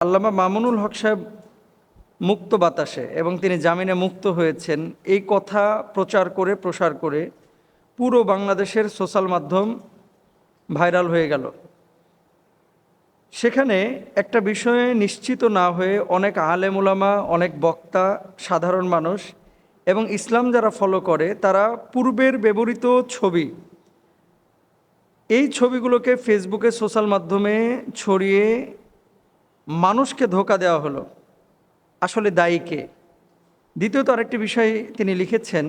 আল্লামা মামুনুল হক সাহেব মুক্ত বাতাসে এবং তিনি জামিনে মুক্ত হয়েছেন এই কথা প্রসার করে পুরো বাংলাদেশের সোশ্যাল মাধ্যম ভাইরাল হয়ে গেল। সেখানে একটা বিষয়ে নিশ্চিত না হয়ে অনেক আলেম ওলামা, অনেক বক্তা, সাধারণ মানুষ এবং ইসলাম যারা ফলো করে তারা পূর্বের ব্যবহৃত ছবি, এই ছবিগুলোকে ফেসবুকে সোশ্যাল মাধ্যমে ছড়িয়ে মানুষকে ধোঁকা দেওয়া হলো। আসলে দায়ী কে? দ্বিতীয়ত আরেকটি বিষয় তিনি লিখেছেন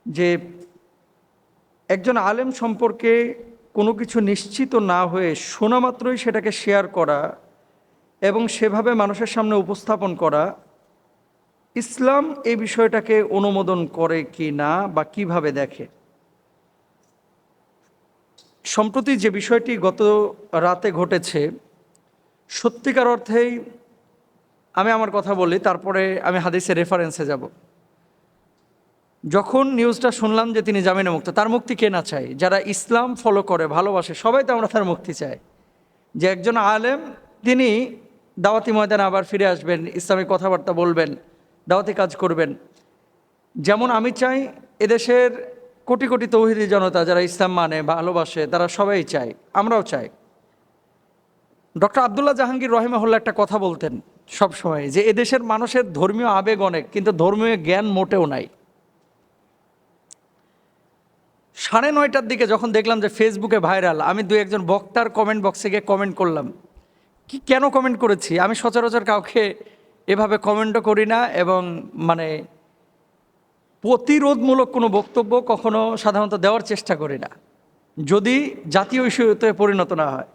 যে একজন আলেম সম্পর্কে কোনো কিছু নিশ্চিত না হয়ে শোনা মাত্রই সেটাকে শেয়ার করা এবং সেভাবে মানুষের সামনে উপস্থাপন করা, ইসলাম এই বিষয়টাকে অনুমোদন করে কি না বা কিভাবে দেখে। সম্প্রতি যে বিষয়টি গত রাতে ঘটেছে, সত্যিকার অর্থেই আমি আমার কথা বলি, তারপরে আমি হাদিসের রেফারেন্সে যাব। যখন নিউজটা শুনলাম যে তিনি জামিনে মুক্ত, তার মুক্তি কে না চাই? যারা ইসলাম ফলো করে, ভালোবাসে, সবাই তো আমরা তার মুক্তি চাই। যে একজন আলেম তিনি দাওয়াতি ময়দানে আবার ফিরে আসবেন, ইসলামিক কথাবার্তা বলবেন, দাওয়াতি কাজ করবেন। যেমন আমি চাই এদেশের কোটি কোটি তৌহিদি জনতা যারা ইসলাম মানে, ভালোবাসে, তারা সবাই চাই, আমরাও চাই। ডক্টর আবদুল্লাহ জাহাঙ্গীর রহিমাহুল্লাহ একটা কথা বলতেন সব সময়, যে এদেশের মানুষের ধর্মীয় আবেগ অনেক, কিন্তু ধর্মীয় জ্ঞান মোটেও নাই। 9:30টার দিকে যখন দেখলাম যে ফেসবুকে ভাইরাল, আমি দু একজন বক্তার কমেন্ট বক্সে গিয়ে কমেন্ট করলাম। কেন কমেন্ট করেছি? আমি সচরাচর কাউকে এভাবে কমেন্টও করি না এবং প্রতিরোধমূলক কোনো বক্তব্য কখনো সাধারণত দেওয়ার চেষ্টা করি না, যদি জাতীয় ইস্যুতে পরিণত না হয়।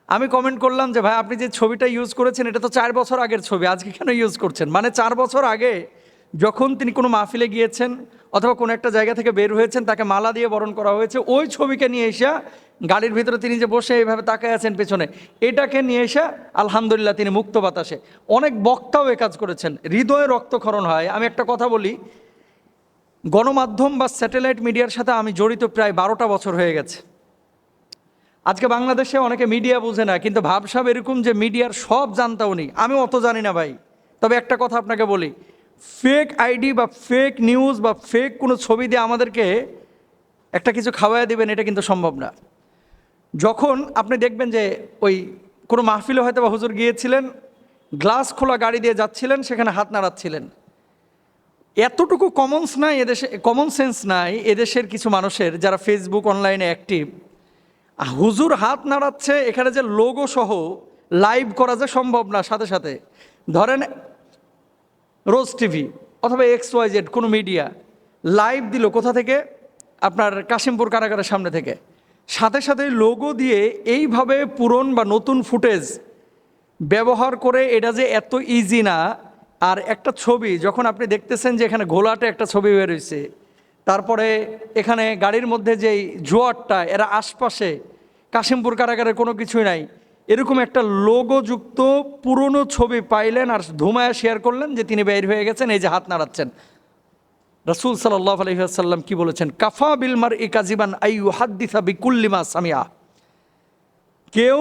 আমি কমেন্ট করলাম যে ভাই, আপনি যে ছবিটা ইউজ করেছেন এটা তো 4 বছর আগের ছবি, আজকে কেন ইউজ করছেন? 4 বছর আগে যখন তিনি কোনো মাহফিলে গিয়েছেন অথবা কোনো একটা জায়গা থেকে বের হয়েছেন, তাকে মালা দিয়ে বরণ করা হয়েছে, ওই ছবিকে নিয়ে এসে গাড়ির ভিতরে তিনি যে বসে এইভাবে তাকায় আছেন পেছনে, এটাকে নিয়ে এসে আলহামদুলিল্লাহ তিনি মুক্ত বাতাসে। অনেক বক্তাও এ কাজ করেছেন, হৃদয়ে রক্তক্ষরণ হয়। আমি একটা কথা বলি, গণমাধ্যম বা স্যাটেলাইট মিডিয়ার সাথে আমি জড়িত প্রায় 12টা বছর হয়ে গেছে। আজকে বাংলাদেশে অনেকে মিডিয়া বুঝে না, কিন্তু ভাবসাব এরকম যে মিডিয়ার সব জানতা উনি, আমি অত জানি না ভাই। তবে একটা কথা আপনাকে বলি, ফেক আইডি বা ফেক নিউজ বা ফেক কোনো ছবি দিয়ে আমাদেরকে একটা কিছু খাওয়াই দেবেন, এটা কিন্তু সম্ভব না। যখন আপনি দেখবেন যে ওই কোনো মাহফিলে হয়তো বা হুজুর গিয়েছিলেন, গ্লাস খোলা গাড়ি দিয়ে যাচ্ছিলেন, সেখানে হাত নাড়াচ্ছিলেন, এতটুকু কমন সেন্স নাই এদেশের কিছু মানুষের যারা ফেসবুক অনলাইনে অ্যাক্টিভ। হুজুর হাত নাড়াচ্ছে, এখানে যে লোগো সহ লাইভ করা যে সম্ভব না, সাথে সাথে ধরেন রোজ টিভি অথবা XYZ কোনো মিডিয়া লাইভ দিল কোথা থেকে, আপনার কাশিমপুর কারাগারের সামনে থেকে, সাথে সাথে লোগো দিয়ে এইভাবে পুরন বা নতুন ফুটেজ ব্যবহার করে, এটা যে এত ইজি না। আর একটা ছবি যখন আপনি দেখতেছেন যে এখানে ঘোলাটে একটা ছবি বের হয়েছে, তারপরে এখানে গাড়ির মধ্যে যেই জোয়ারটা, এরা আশপাশে কাশিমপুর কারাগারের কোনো কিছুই নাই, এরকম একটা লোগোযুক্ত পুরনো ছবি পাইলেন আর ধুমায়া শেয়ার করলেন যে তিনি বের হয়ে গেছেন, এই যে হাত নাড়াচ্ছেন। রাসূল সাল্লাল্লাহু আলাইহি ওয়াসাল্লাম কি বলেছেন? কাফা বিল মারই কাযিবান আই ইউহাদ্দিসা বিকুল্লি মা সামিআ। কেউ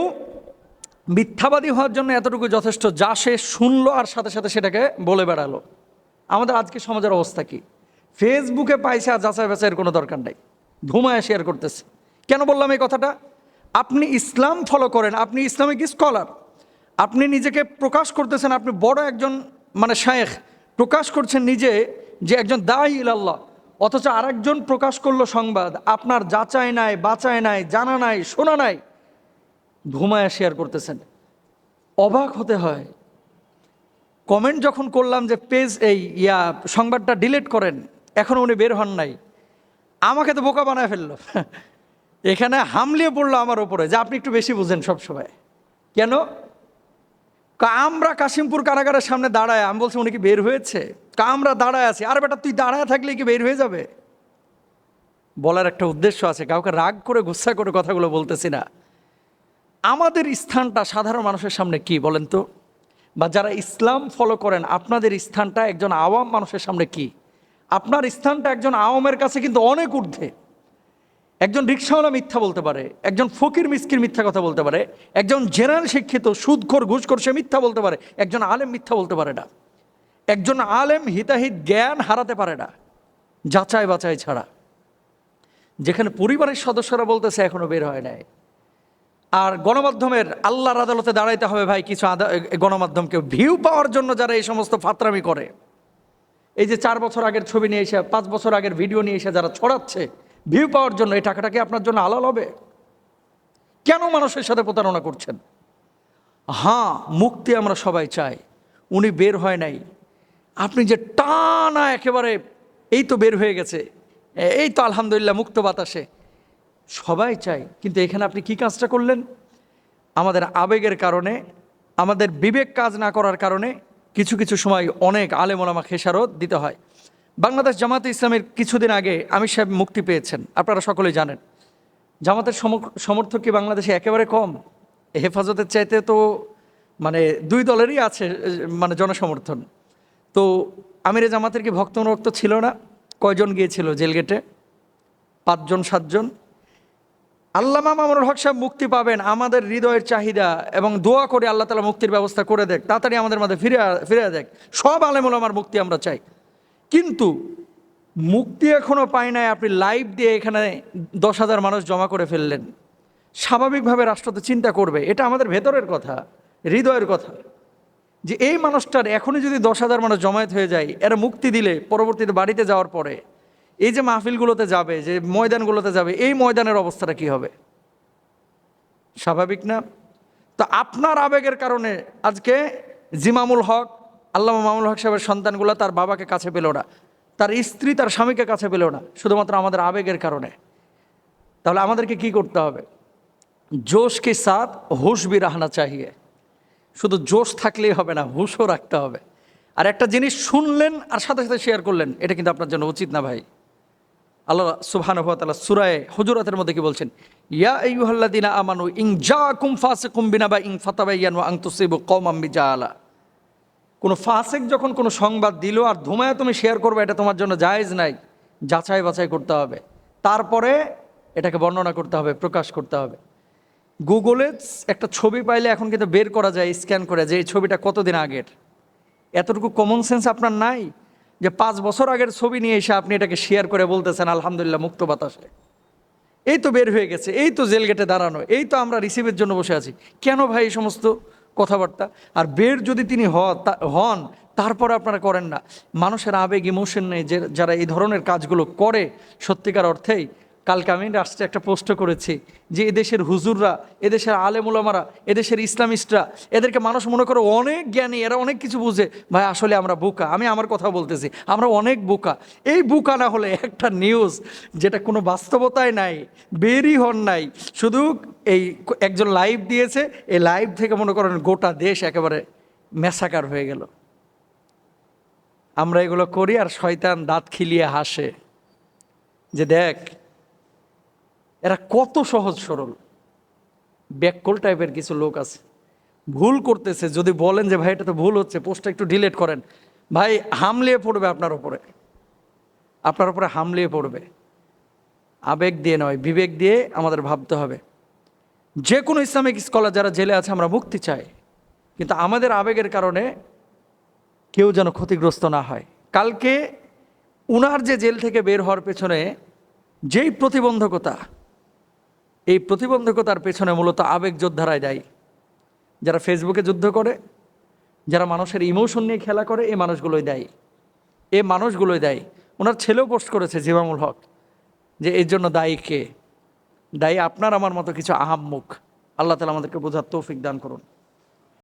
মিথ্যাবাদী হওয়ার জন্য এতটুকু যথেষ্ট, যা সে শুনলো আর সাথে সাথে সেটাকে বলে বেড়ালো। আমাদের আজকে সমাজের অবস্থা কি? ফেসবুকে পাইছে আর যাচাই বাছাইয়ের কোনো দরকার নেই, ধুমায়া শেয়ার করতেছে। কেন বললাম এই কথাটা? আপনি ইসলাম ফলো করেন, আপনি ইসলামিক স্কলার, আপনি নিজেকে প্রকাশ করতেছেন, আপনি বড় একজন শায়েখ, প্রকাশ করছেন নিজে যে একজন দাঈ ইলাল্লাহ, অথচ আরেকজন প্রকাশ করলো সংবাদ, আপনার যাচাই নাই, বাচাই নাই, জানা নাই, শোনা নাই, ধুমায়া শেয়ার করতেছেন। অবাক হতে হয়। কমেন্ট যখন করলাম যে পেজ সংবাদটা ডিলিট করেন, এখনও উনি বের হন নাই, আমাকে তো বোকা বানায় ফেললো। এখানে হামলিয়ে পড়লো আমার ওপরে যে আপনি একটু বেশি বুঝেন সবসময়। কেন? আমরা কাশিমপুর কারাগারের সামনে দাঁড়ায়, আমি বলছি উনি কি বের হয়েছে? আমরা দাঁড়ায় আছি। আর বেটা, তুই দাঁড়ায় থাকলে কি বের হয়ে যাবে? বলার একটা উদ্দেশ্য আছে, কাউকে রাগ করে গুচ্ছা করে কথাগুলো বলতেছি না। আমাদের স্থানটা সাধারণ মানুষের সামনে কি বলেন তো? বা যারা ইসলাম ফলো করেন, আপনাদের স্থানটা একজন আওয়াম মানুষের সামনে কি? আপনার স্থানটা একজন আওয়ামের কাছে কিন্তু অনেক ঊর্ধ্বে। একজন রিকশাওয়ালা মিথ্যা বলতে পারে, একজন ফকির মিসকির মিথ্যা কথা বলতে পারে, একজন জেনারেল শিক্ষিত সুদখোর ঘুষখোর সে মিথ্যা বলতে পারে, একজন আলেম মিথ্যা বলতে পারে না। একজন আলেম হিতাহিত জ্ঞান হারাতে পারে না যাচাই বাছাই ছাড়া। যেখানে পরিবারের সদস্যরা বলতেছে এখনো বের হয় নাই। আর গণমাধ্যমের আল্লাহর আদালতে দাঁড়াইতে হবে ভাই। কিছু গণমাধ্যমকে ভিউ পাওয়ার জন্য যারা এই সমস্ত ফাতরামি করে, এই যে 4 বছর আগের ছবি নিয়ে এসে 5 বছর আগের ভিডিও নিয়ে এসে যারা ছড়াচ্ছে ভিউ পাওয়ার জন্য, এই টাকাটা কি আপনার জন্য হালাল হবে? কেন মানুষের সাথে প্রতারণা করছেন? হ্যাঁ, মুক্তি আমরা সবাই চাই। উনি বের হয় নাই, আপনি যে টানা একেবারে এই তো বের হয়ে গেছে, এই তো আলহামদুলিল্লাহ মুক্ত বাতাসে, সবাই চাই। কিন্তু এখানে আপনি কি কাজটা করলেন? আমাদের আবেগের কারণে, আমাদের বিবেক কাজ না করার কারণে কিছু কিছু সময় অনেক আলেম ওলামা খেসারত দিতে হয়। বাংলাদেশ জামাতে ইসলামের কিছুদিন আগে আমির সাহেব মুক্তি পেয়েছেন, আপনারা সকলেই জানেন। জামাতের সমর্থক কি বাংলাদেশে একেবারে কম? হেফাজতের চাইতে তো মানে 2 দলেরই আছে মানে জনসমর্থন। তো আমিরে জামাতের কি ভক্ত অনুরক্ত ছিল না? কয়জন গিয়েছিল জেল গেটে? 5 জন 7 জন। আল্লামা মামুনুল হক সাহেব মুক্তি পাবেন, আমাদের হৃদয়ের চাহিদা, এবং দোয়া করে আল্লাহ তাআলা মুক্তির ব্যবস্থা করে দেখ, তাড়াতাড়ি আমাদের মাঝে ফিরে দেখ। সব আলেম ওলামার মুক্তি আমরা চাই। কিন্তু মুক্তি এখনও পাই নাই, আপনি লাইভ দিয়ে এখানে 10,000 মানুষ জমা করে ফেললেন। স্বাভাবিকভাবে রাষ্ট্র তো চিন্তা করবে, এটা আমাদের ভেতরের কথা, হৃদয়ের কথা, যে এই মানুষটার এখনই যদি 10,000 মানুষ জমায়েত হয়ে যায়, এরা মুক্তি দিলে পরবর্তীতে বাড়িতে যাওয়ার পরে এই যে মাহফিলগুলোতে যাবে, যে ময়দানগুলোতে যাবে, এই ময়দানের অবস্থাটা কি হবে? স্বাভাবিক না? তো আপনার আবেগের কারণে আজকে জিমামুল হক, আল্লামা মামুনুল হক সাহেবের সন্তানগুলো তার বাবাকে কাছে পেল না, তার স্ত্রী তার স্বামীকে কাছে পেল না, শুধুমাত্র আমাদের আবেগের কারণে। তাহলে আমাদেরকে কি করতে হবে? জোশ কে সাথ হুশ ভি রাহনা চাহিয়ে। শুধু জোশ থাকলেই হবে না, হুশও রাখতে হবে। আর একটা জিনিস শুনলেন আর সাথে সাথে শেয়ার করলেন, এটা কিন্তু আপনার জন্য উচিত না ভাই। আল্লাহ সুবহানাহু ওয়া তাআলা সূরা হুজুরাতের মধ্যে কি বলছেন? ইয়া আইয়ুহাল্লাযীনা আমানু ইন জাআকুম ফাসিকুম বিনাবাইন ফাতাবায়ানু আন তুসিবু কওমান বিজাহালা। কোনো ফাসিক যখন কোনো সংবাদ দিল আর ধুমায় তুমি শেয়ার করবে, এটা তোমার জন্য জায়েজ নাই। যাচাই বাছাই করতে হবে, তারপরে এটাকে বর্ণনা করতে হবে, প্রকাশ করতে হবে। গুগলে একটা ছবি পাইলে এখন কিন্তু বের করা যায় স্ক্যান করে, যে এই ছবিটা কতদিন আগের। এতটুকু কমন সেন্স আপনার নাই যে 5 বছর আগের ছবি নিয়ে এসে আপনি এটাকে শেয়ার করে বলতেছেন আলহামদুলিল্লাহ মুক্ত বাতাসে, এই তো বের হয়ে গেছে, এই তো জেল গেটে দাঁড়ানো, এই তো আমরা রিসিভের জন্য বসে আছি। কেন ভাই এই সমস্ত কথাবার্তা? আর বের যদি তিনি হন তারপর আপনারা করেন না। মানুষের আবেগ ইমোশন নেই, যে যারা এই ধরনের কাজগুলো করে সত্যিকার অর্থেই। কালকে আমি রাষ্ট্রে একটা পোস্ট করেছি যে এদেশের হুজুররা, এদেশের আলেম ওলামারা, এদেশের ইসলামিস্টরা, এদেরকে মানুষ মনে করে অনেক জ্ঞানী, এরা অনেক কিছু বুঝে। ভাই আসলে আমরা বোকা, আমি আমার কথা বলতেছি, আমরা অনেক বোকা। এই বোকা না হলে একটা নিউজ যেটা কোনো বাস্তবতায় নাই, বেরই হন নাই, শুধু এই একজন লাইভ দিয়েছে, এই লাইভ থেকে মনে করেন গোটা দেশ একেবারে ম্যাসাকার হয়ে গেল। আমরা এগুলো করি আর শয়তান দাঁত খিলিয়ে হাসে যে দেখ এরা কত সহজ সরল। ব্যাককল টাইপের কিছু লোক আছে, ভুল করতেছে, যদি বলেন যে ভাই এটা তো ভুল হচ্ছে, পোস্টটা একটু ডিলিট করেন, ভাই হামলিয়ে পড়বে আপনার উপরে হামলিয়ে পড়বে। আবেগ দিয়ে নয়, বিবেক দিয়ে আমাদের ভাবতে হবে। যে কোনো ইসলামিক স্কলার যারা জেলে আছে, আমরা মুক্তি চাই, কিন্তু আমাদের আবেগের কারণে কেউ যেন ক্ষতিগ্রস্ত না হয়। কালকে উনার যে জেল থেকে বের হওয়ার পেছনে যেই প্রতিবন্ধকতা, এই প্রতিবন্ধকতার পেছনে মূলত আবেগ যোদ্ধারাই দায়ী। যারা ফেসবুকে যুদ্ধ করে, যারা মানুষের ইমোশন নিয়ে খেলা করে, এই মানুষগুলোই দায়ী। ওনার ছেলেও পোস্ট করেছে জিমামুল হক, যে এর জন্য দায়ী কে? দায়ী আপনার আমার মতো কিছু আহাম্মুক। আল্লাহ তাআলা আমাদেরকে বোঝার তৌফিক দান করুন।